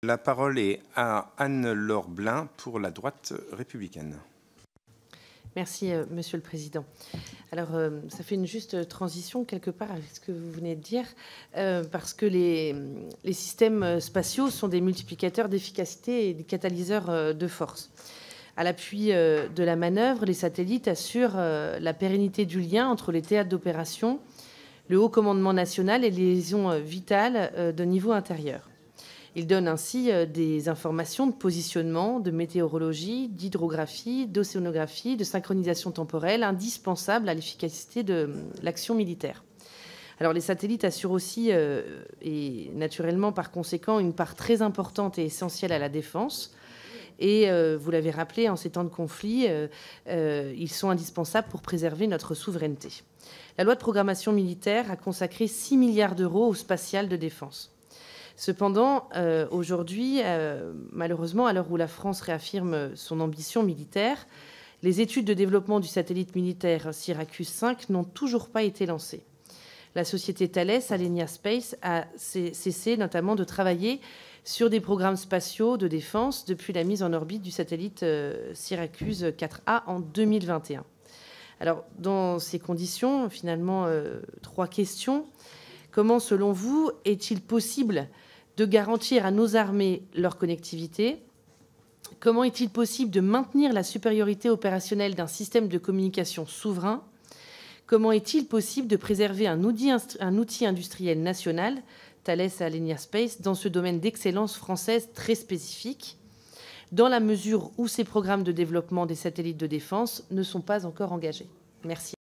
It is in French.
La parole est à Anne-Laure Blin pour la droite républicaine. Merci, Monsieur le Président. Alors, ça fait une juste transition quelque part avec ce que vous venez de dire, parce que les systèmes spatiaux sont des multiplicateurs d'efficacité et des catalyseurs de force. À l'appui de la manœuvre, les satellites assurent la pérennité du lien entre les théâtres d'opération, le haut commandement national et les liaisons vitales de niveau intérieur. Ils donnent ainsi des informations de positionnement, de météorologie, d'hydrographie, d'océanographie, de synchronisation temporelle indispensables à l'efficacité de l'action militaire. Alors les satellites assurent aussi, et naturellement par conséquent, une part très importante et essentielle à la défense. Et vous l'avez rappelé, en ces temps de conflit, ils sont indispensables pour préserver notre souveraineté. La loi de programmation militaire a consacré 6 milliards d'euros au spatial de défense. Cependant, aujourd'hui, malheureusement, à l'heure où la France réaffirme son ambition militaire, les études de développement du satellite militaire Syracuse 5 n'ont toujours pas été lancées. La société Thales, Alenia Space, a cessé notamment de travailler sur des programmes spatiaux de défense depuis la mise en orbite du satellite Syracuse 4A en 2021. Alors, dans ces conditions, finalement, 3 questions. Comment, selon vous, est-il possible de garantir à nos armées leur connectivité? Comment est-il possible de maintenir la supériorité opérationnelle d'un système de communication souverain? Comment est-il possible de préserver un outil industriel national, Thales et Alenia Space, dans ce domaine d'excellence française très spécifique, dans la mesure où ces programmes de développement des satellites de défense ne sont pas encore engagés? Merci.